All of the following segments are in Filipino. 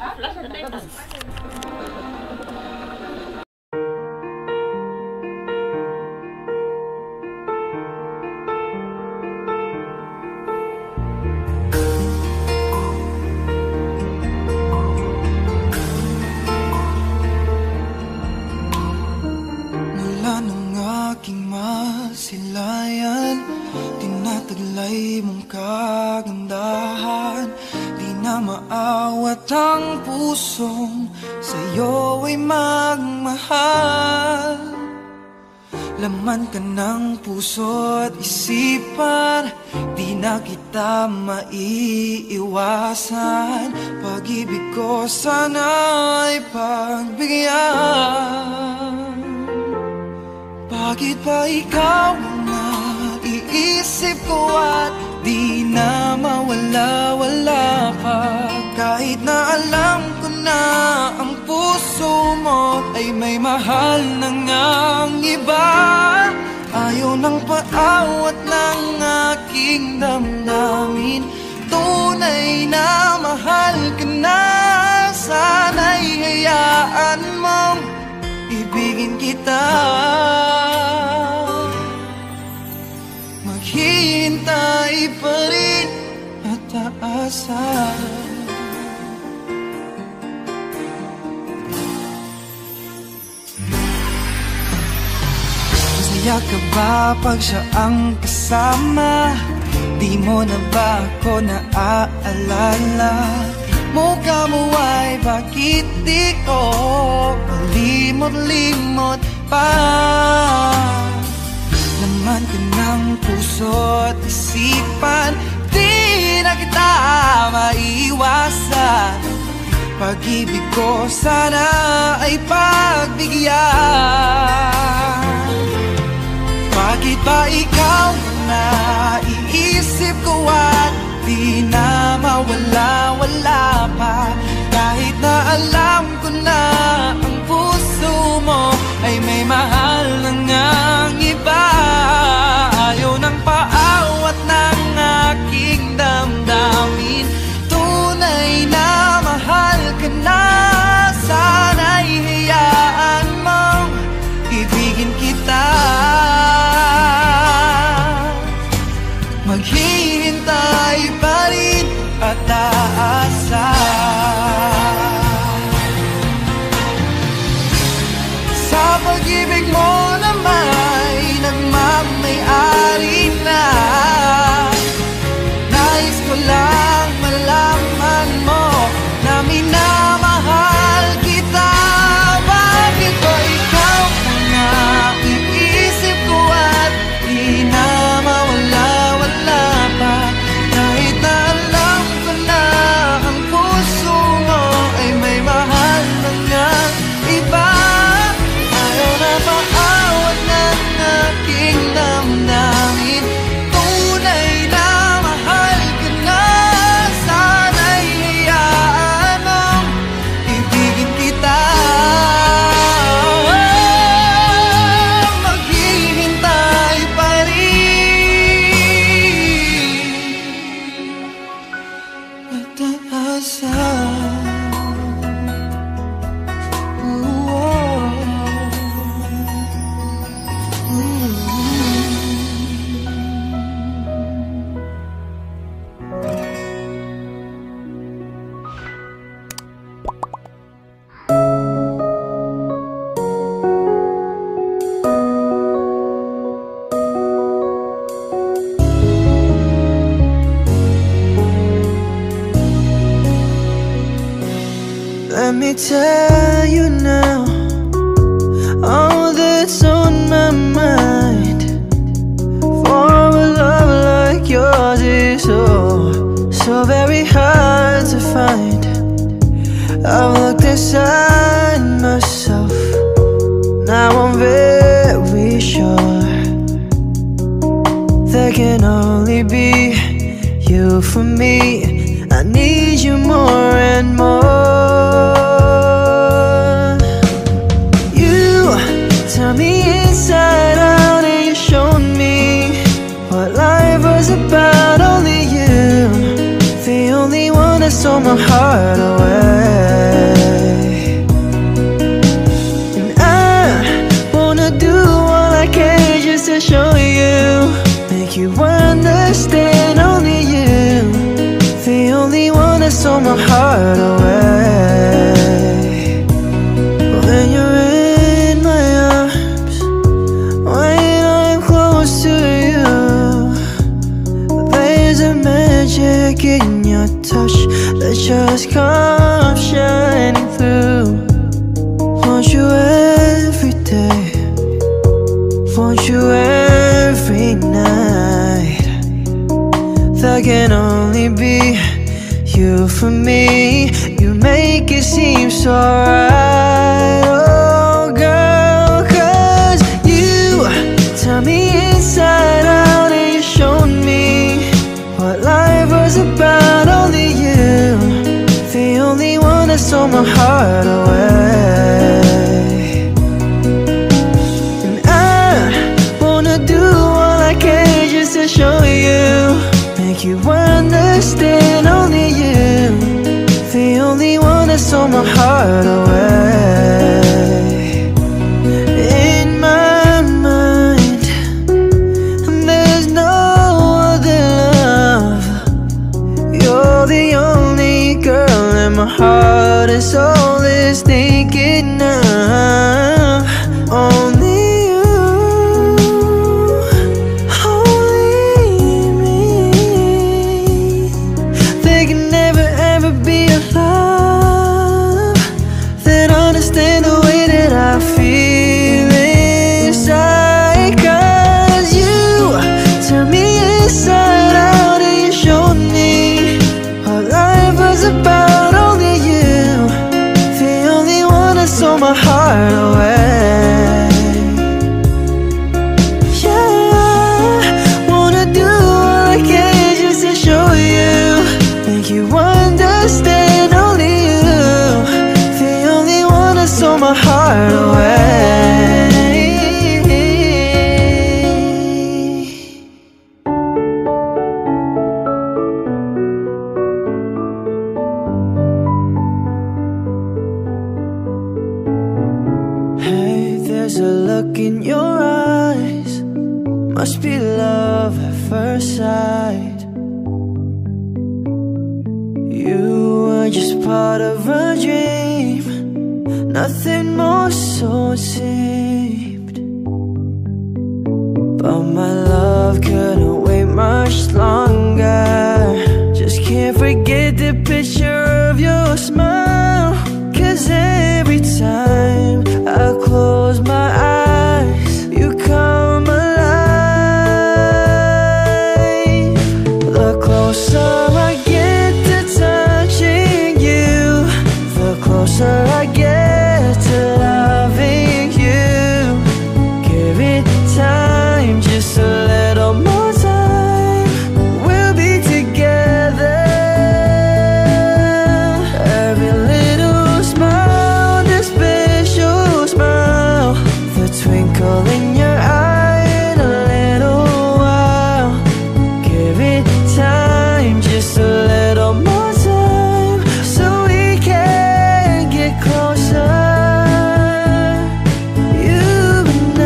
Mula nung aking masilayan, tinataglay mong kagandahan. Di na maawat ang pusong sa'yo ay magmahal. Laman ka ng puso at isipan, di na kita maiiwasan. Pag-ibig ko sana ay pagbigyan. Bakit ba ikaw ang naiisip ko at di na mawala-wala ka? Kahit na alam ko na ang puso mo ay may mahal na ngang iba. Ayaw ng paawat ng aking damdamin, tunay na mahal ka na. Sana'y hayaan mong ibigin kita. Maghihintay pa rin at aasa. Masaya ka ba pag siya ang kasama? Di mo na ba ako naaalala? Mukha mo ay bakit di ko malimot-limot pa? Laman ka ng puso at isipan, di na kita maiwasan. Pag-ibig ko sana ay pagbigyan. Bakit ba ikaw na naiisip ko at di na mawala-wala pa? Kahit na alam ko na ang puso mo ay may mahal na ngang iba. Ayaw ng paawat ng aking damdamin, tunay na mahal ka na. Sana'y hayaan mong ibigin kita. Maghihintay pa rin at aasa. Sa pag-ibig mo na may nagmamay-ari na, nais ko lang malaman mo na minamahal kita. Bakit ba ikaw ang naiisip ko at di na mawala-wala pa? Kahit na alam ko na ang puso mo ay may mahal na ngang iba. Ayaw na paawat ng aking damdamin, tunay na mahal ka na. Sana'y hayaan mong ibigin kita. Maghihintay pa rin at aasa. Let me tell you now all that's on my mind. For a love like yours is so very hard to find. I've looked inside myself, now I'm very sure there can only be you for me. I need you more and more. You turned me inside out and you showed me what life was about. Only you, the only one that stole my heart away. heart away. When you're in my arms, when I'm close to you, there's a magic in your touch that just comes shining through. Want you every day, want you every night. That can only be you for me. You make it seem so right, oh girl. Cause you turn me inside out and you showed me what life was about. Only you, the only one that stole my heart away. And I wanna do all I can just to show you, make you understand. Only you, the only one that stole my heart away. In my mind, there's no other love. You're the only girl in my heart, and soul is thinking of. Only you, only me. There can never ever be a love that understands the way that I feel inside. Cause you turn me inside out and you showed me what life was about. Only you, the only one that stole my heart away. Yeah, wanna do all I can just to show you, make you understand. Only you, the only one that stole my heart away. Hey, there's a look in your eyes, must be love at first sight. You were just part of a dream, nothing more, so it seemed. But my love couldn't wait much longer. Just can't forget the picture of your smile. Cause every time I close my eyes, you come alive. The closer I get to touching you, the closer I get to loving you. Give it time, just a little more time, we'll be together. Every little smile, the special smile, the twinkle in your eye in a little while. Give it time, just a little more time, so we can get closer, you and I.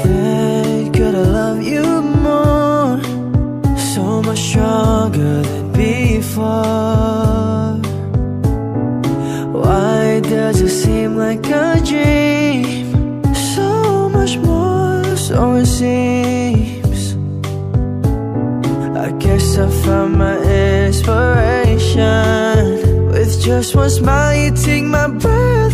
Then could I love you more, so much stronger than before? Why does it seem like a dream? So much more, so it seems. I guess I found my inspiration. With just one smile, you take my breath